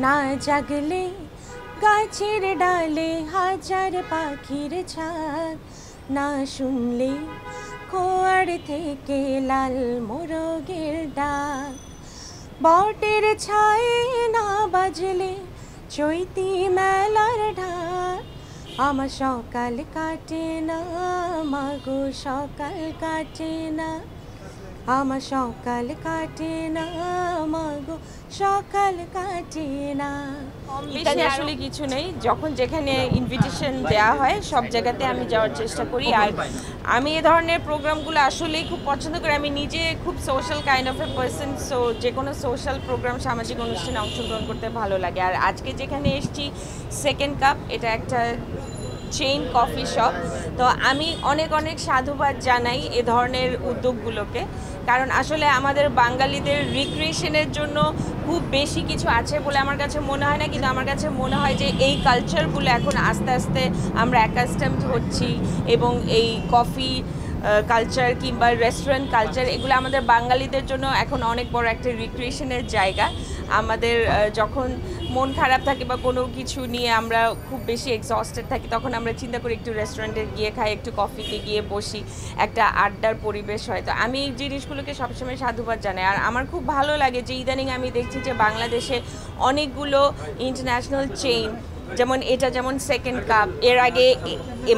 না জাগলে গাছের ডালে হাজার পাখির ঝাঁক, না শুনলে খোয়ার থেকে লাল মোরগের ডাক, বটের ছায়ে না বাজলে চৈতি মেলার ঢাক, আমার সকাল কাটে না মাগো সকাল কাটে না, আমার সকাল কাটে না মাগো সকাল কাটে না। বেশি আসলে কিছু নেই, যখন যেখানে ইনভিটেশন দেওয়া হয় সব জায়গাতে আমি যাওয়ার চেষ্টা করি। আর আমি এ ধরনের প্রোগ্রামগুলো আসলেই খুব পছন্দ করি। আমি নিজে খুব social kind of a person, so যে কোনো সোশ্যাল প্রোগ্রাম, সামাজিক অনুষ্ঠানে অংশগ্রহণ করতে ভালো লাগে। আর আজকে যেখানে এসেছি সেকেন্ড কাপ, এটা একটা চেইন কফি শপ। তো আমি অনেক অনেক সাধুবাদ জানাই এ ধরনের উদ্যোগগুলোকে, কারণ আসলে আমাদের বাঙালিদের রিক্রিয়েশনের জন্য খুব বেশি কিছু আছে বলে আমার কাছে মনে হয় না, কিন্তু আমার কাছে মনে হয় যে এই কালচারগুলো এখন আস্তে আস্তে আমরা অ্যাকাস্টমড হচ্ছি, এবং এই কফি কালচার কিংবা রেস্টুরেন্ট কালচার, এগুলো আমাদের বাঙালিদের জন্য এখন অনেক বড় একটা রিক্রিয়েশনের জায়গা। আমাদের যখন মন খারাপ থাকে বা কোনো কিছু নিয়ে আমরা খুব বেশি এক্সস্টেড থাকি, তখন আমরা চিন্তা করি একটু রেস্টুরেন্টে গিয়ে খাই, একটু কফিতে গিয়ে বসি, একটা আড্ডার পরিবেশ হয়। তো আমি এই জিনিসগুলোকে সবসময় সাধুবাদ জানাই। আর আমার খুব ভালো লাগে যে ইদানিং আমি দেখছি যে বাংলাদেশে অনেকগুলো ইন্টারন্যাশনাল চেইন, যেমন এটা যেমন সেকেন্ড কাপ, এর আগে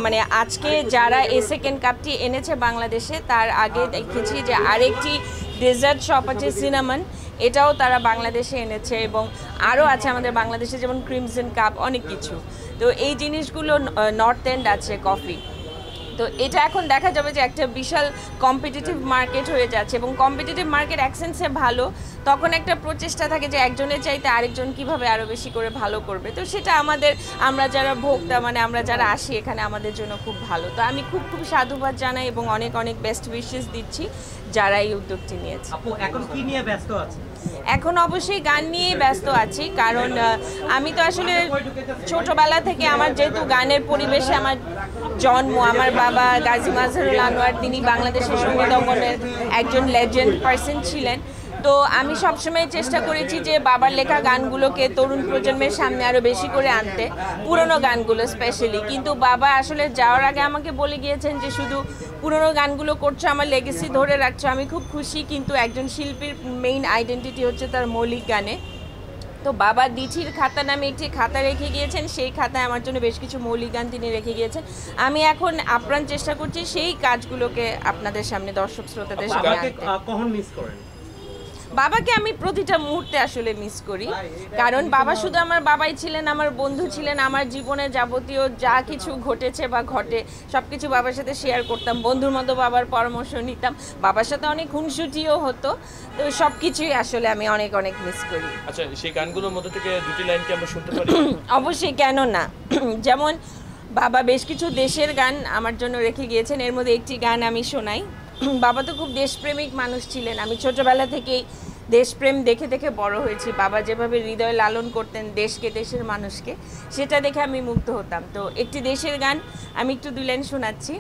মানে আজকে যারা এই সেকেন্ড কাপটি এনেছে বাংলাদেশে, তার আগে দেখেছি যে আরেকটি ডেজার্ট শপ আছে সিনামন, এটাও তারা বাংলাদেশে এনেছে, এবং আরও আছে আমাদের বাংলাদেশে যেমন ক্রিমসন কাপ, অনেক কিছু। তো এই জিনিসগুলো নর্থ এন্ড আছে কফি। তো এটা এখন দেখা যাবে যে একটা বিশাল কম্পিটিটিভ মার্কেট হয়ে যাচ্ছে, এবং কম্পিটিটিভ মার্কেট অ্যাকসেন্সে ভালো, তখন একটা প্রচেষ্টা থাকে যে একজনের চাইতে আরেকজন কিভাবে আরও বেশি করে ভালো করবে। তো সেটা আমরা যারা ভোক্তা, মানে আমরা যারা আসি এখানে, আমাদের জন্য খুব ভালো। তো আমি খুব খুব সাধুবাদ জানাই এবং অনেক অনেক বেস্ট উইশেস দিচ্ছি যারা এই উদ্যোগটি নিয়েছে। এখন কি নিয়ে ব্যস্ত আছে? এখন অবশ্যই গান নিয়েই ব্যস্ত আছি, কারণ আমি তো আসলে ছোটবেলা থেকে, আমার যেহেতু গানের পরিবেশে আমার জন্ম, আমার বাবা গাজী মাজহারুল আনোয়ার, তিনি বাংলাদেশের সঙ্গীত অঙ্গনের একজন লেজেন্ড পার্সন ছিলেন। তো আমি সবসময় চেষ্টা করেছি যে বাবার লেখা গানগুলোকে তরুণ প্রজন্মের সামনে আরও বেশি করে আনতে, পুরনো গানগুলো স্পেশালি। কিন্তু বাবা আসলে যাওয়ার আগে আমাকে বলে গিয়েছেন যে শুধু পুরনো গানগুলো করছো, আমার লেগেসি ধরে রাখছো, আমি খুব খুশি, কিন্তু একজন শিল্পীর মেইন আইডেন্টিটি হচ্ছে তার মৌলিক গানে। তো বাবা দিঠির খাতা নামে একটি খাতা রেখে গিয়েছেন, সেই খাতায় আমার জন্য বেশ কিছু মৌলিক গান তিনি রেখে গিয়েছেন। আমি এখন আপ্রাণ চেষ্টা করছি সেই কাজগুলোকে আপনাদের সামনে, দর্শক শ্রোতাদের সামনে আনতে। কখন মিস করেন? বাবাকে আমি প্রতিটা মুহূর্তে আসলে মিস করি, কারণ বাবা শুধু আমার বাবাই ছিলেন, আমার বন্ধু ছিলেন। আমার জীবনে যাবতীয় যা কিছু ঘটেছে বা ঘটে সব কিছু বাবার সাথে শেয়ার করতাম, বন্ধুর মতো বাবার পরামর্শ নিতাম, বাবার সাথে অনেক খুনসুটিও হতো। তো সব কিছুই আসলে আমি অনেক অনেক মিস করি। আচ্ছা, সেই গানগুলোর মধ্যে থেকে দুটি লাইন কি আমরা শুনতে পারি? অবশ্যই, কেন না। যেমন বাবা বেশ কিছু দেশের গান আমার জন্য রেখে গিয়েছেন, এর মধ্যে একটি গান আমি শোনাই। বাবা তো খুব দেশপ্রেমিক মানুষ ছিলেন, আমি ছোটবেলা থেকেই দেশপ্রেম দেখে দেখে বড় হয়েছি। বাবা যেভাবে হৃদয় লালন করতেন দেশকে, দেশের মানুষকে, সেটা দেখে আমি মুগ্ধ হতাম। তো একটি দেশের গান আমি একটু দুই লাইন শোনাচ্ছি।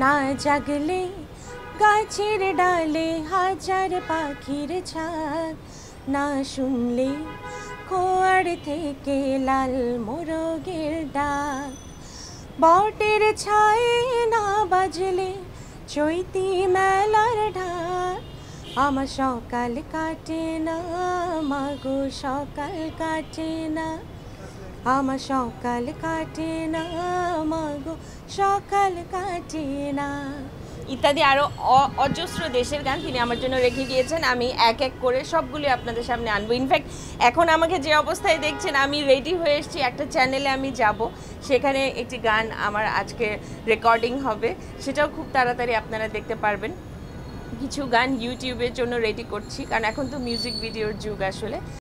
না জাগলে গাছের ডালে হাজার পাখির ঝাঁক, না শুনলে খোয়ার থেকে লাল মোরগের ডাক, বটের ছায়ে না বাজলে চৈতি মেলার ঢাক, আমার সকাল কাটে না মাগো সকাল কাটে না, আমার সকাল কাটে না মাগো সকাল কাটে না, ইত্যাদি আরও অজস্র দেশের গান তিনি আমার জন্য রেখে গিয়েছেন। আমি এক এক করে সবগুলি আপনাদের সামনে আনবো। ইনফ্যাক্ট এখন আমাকে যে অবস্থায় দেখছেন, আমি রেডি হয়ে এসেছি, একটা চ্যানেলে আমি যাব, সেখানে একটি গান আমার আজকে রেকর্ডিং হবে, সেটাও খুব তাড়াতাড়ি আপনারা দেখতে পারবেন। কিছু গান ইউটিউবের জন্য রেডি করছি, কারণ এখন তো মিউজিক ভিডিওর যুগ আসলে।